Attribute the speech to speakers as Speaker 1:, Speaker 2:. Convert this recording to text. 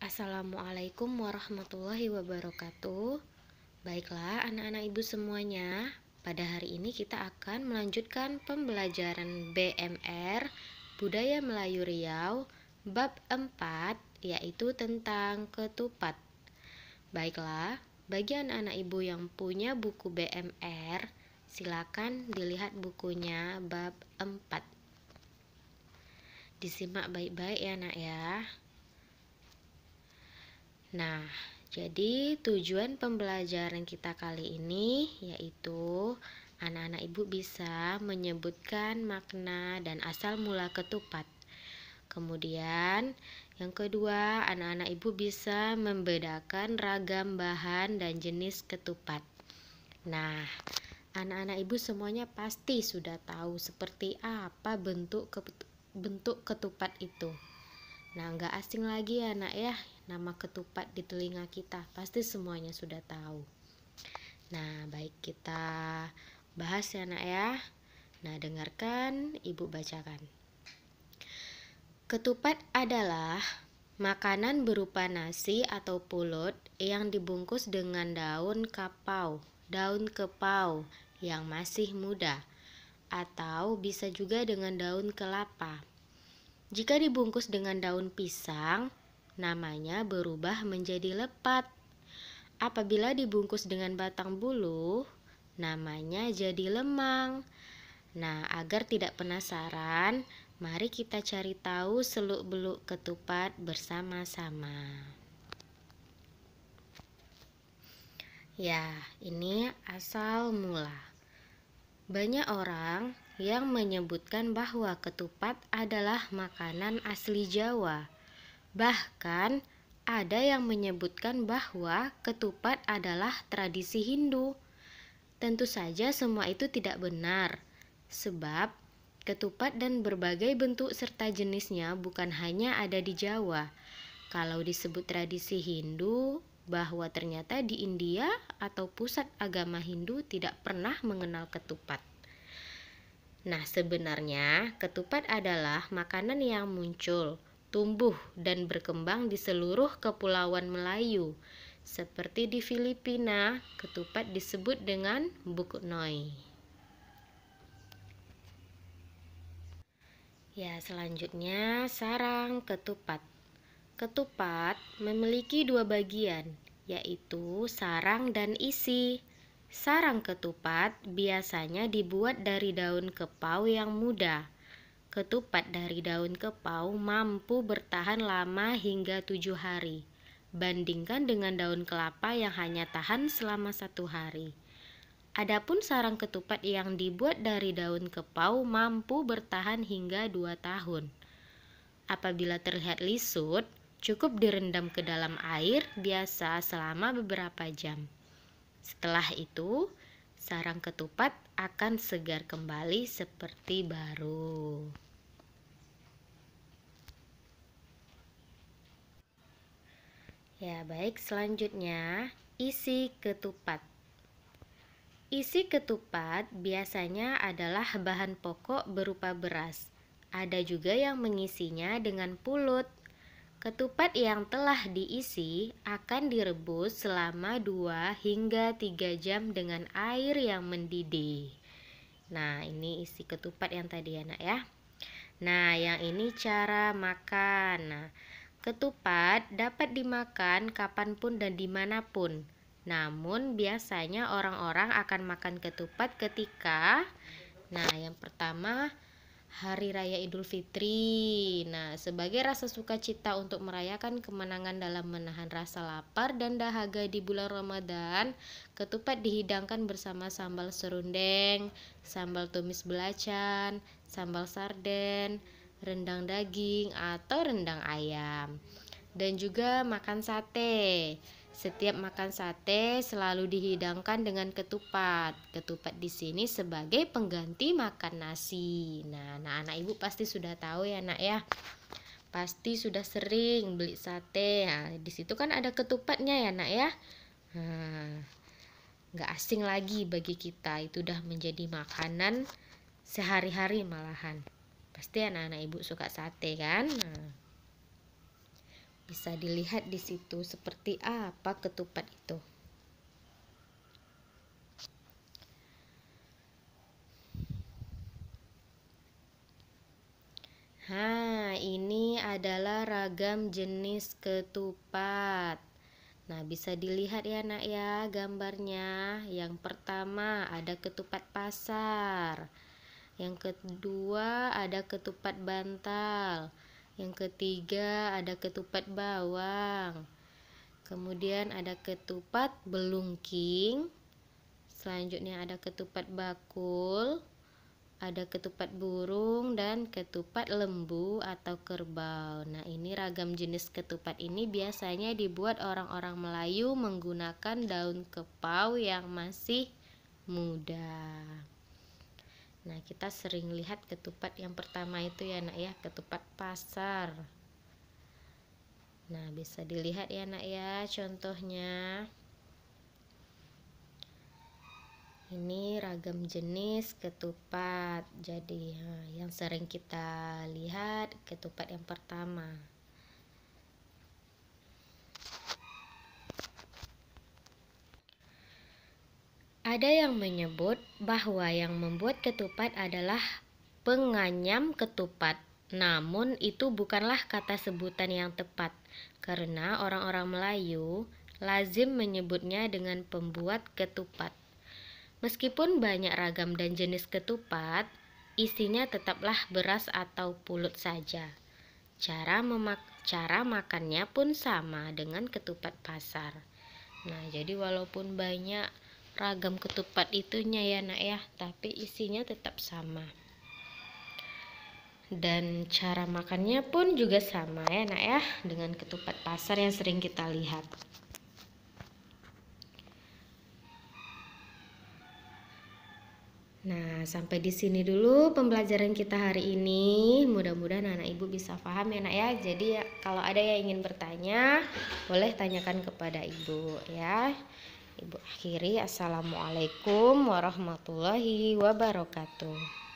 Speaker 1: Assalamualaikum warahmatullahi wabarakatuh. Baiklah anak-anak ibu semuanya, pada hari ini kita akan melanjutkan pembelajaran BMR Budaya Melayu Riau bab 4, yaitu tentang ketupat. Baiklah, bagi anak-anak ibu yang punya buku BMR, silakan dilihat bukunya bab 4. Disimak baik-baik ya nak ya. Nah, jadi tujuan pembelajaran kita kali ini yaitu anak-anak ibu bisa menyebutkan makna dan asal mula ketupat. Kemudian yang kedua, anak-anak ibu bisa membedakan ragam bahan dan jenis ketupat. Nah, anak-anak ibu semuanya pasti sudah tahu seperti apa bentuk ketupat itu. Nah, nggak asing lagi ya nak ya, nama ketupat di telinga kita, pasti semuanya sudah tahu. Nah, baik kita bahas ya nak ya. Nah, dengarkan ibu bacakan. Ketupat adalah makanan berupa nasi atau pulut yang dibungkus dengan daun kepau yang masih muda, atau bisa juga dengan daun kelapa. Jika dibungkus dengan daun pisang, namanya berubah menjadi lepat. Apabila dibungkus dengan batang bulu, namanya jadi lemang. Nah, agar tidak penasaran, mari kita cari tahu seluk-beluk ketupat bersama-sama. Ya, ini asal mula. Banyak orang yang menyebutkan bahwa ketupat adalah makanan asli Jawa. Bahkan ada yang menyebutkan bahwa ketupat adalah tradisi Hindu. Tentu saja semua itu tidak benar, sebab ketupat dan berbagai bentuk serta jenisnya bukan hanya ada di Jawa. Kalau disebut tradisi Hindu, bahwa ternyata di India atau pusat agama Hindu tidak pernah mengenal ketupat. Nah, sebenarnya ketupat adalah makanan yang muncul, tumbuh, dan berkembang di seluruh kepulauan Melayu. Seperti di Filipina, ketupat disebut dengan buk noi. Ya, selanjutnya sarang ketupat. Ketupat memiliki dua bagian, yaitu sarang dan isi. Sarang ketupat biasanya dibuat dari daun kepau yang muda. Ketupat dari daun kepau mampu bertahan lama hingga 7 hari, bandingkan dengan daun kelapa yang hanya tahan selama 1 hari. Adapun sarang ketupat yang dibuat dari daun kepau mampu bertahan hingga 2 tahun. Apabila terlihat lisut, cukup direndam ke dalam air biasa selama beberapa jam. Setelah itu, sarang ketupat akan segar kembali seperti baru. Ya, baik, selanjutnya isi ketupat. Isi ketupat biasanya adalah bahan pokok berupa beras. Ada juga yang mengisinya dengan pulut. Ketupat yang telah diisi akan direbus selama 2 hingga 3 jam dengan air yang mendidih. Nah, ini isi ketupat yang tadi ya nak ya. Nah, yang ini cara makan. Nah, ketupat dapat dimakan kapanpun dan dimanapun. Namun biasanya orang-orang akan makan ketupat ketika yang pertama Hari Raya Idul Fitri. Nah, sebagai rasa sukacita untuk merayakan kemenangan dalam menahan rasa lapar dan dahaga di bulan Ramadan, ketupat dihidangkan bersama sambal serundeng, sambal tumis belacan, sambal sarden, rendang daging atau rendang ayam. Dan juga makan sate. Setiap makan sate selalu dihidangkan dengan ketupat. Ketupat di sini sebagai pengganti makan nasi. Nah, anak-anak ibu pasti sudah tahu ya nak ya. Pasti sudah sering beli sate. Nah, di situ kan ada ketupatnya ya nak ya. Nggak asing lagi bagi kita. Itu udah menjadi makanan sehari-hari malahan. Pasti anak-anak ibu suka sate kan. Bisa dilihat di situ seperti apa ketupat itu. Ini adalah ragam jenis ketupat. Nah, bisa dilihat ya nak ya gambarnya. Yang pertama ada ketupat pasar. Yang kedua ada ketupat bantal. Yang ketiga ada ketupat bawang. Kemudian ada ketupat belungking. Selanjutnya ada ketupat bakul. Ada ketupat burung dan ketupat lembu atau kerbau. Nah, ini ragam jenis ketupat ini biasanya dibuat orang-orang Melayu menggunakan daun kepau yang masih muda. Nah, kita sering lihat ketupat yang pertama itu ya nak ya, ketupat pasar. Nah, bisa dilihat ya nak ya contohnya. Ini ragam jenis ketupat. Jadi yang sering kita lihat ketupat yang pertama. Ada yang menyebut bahwa yang membuat ketupat adalah penganyam ketupat. Namun itu bukanlah kata sebutan yang tepat, karena orang-orang Melayu lazim menyebutnya dengan pembuat ketupat. Meskipun banyak ragam dan jenis ketupat, isinya tetaplah beras atau pulut saja. Cara makannya pun sama dengan ketupat pasar. Nah, jadi walaupun banyak ragam ketupat itunya ya nak ya, tapi isinya tetap sama. Dan cara makannya pun juga sama ya nak ya, dengan ketupat pasar yang sering kita lihat. Nah, sampai di sini dulu pembelajaran kita hari ini. Mudah-mudahan anak ibu bisa paham ya nak ya. Jadi kalau ada yang ingin bertanya, boleh tanyakan kepada ibu ya. Ibu akhiri, assalamualaikum warahmatullahi wabarakatuh.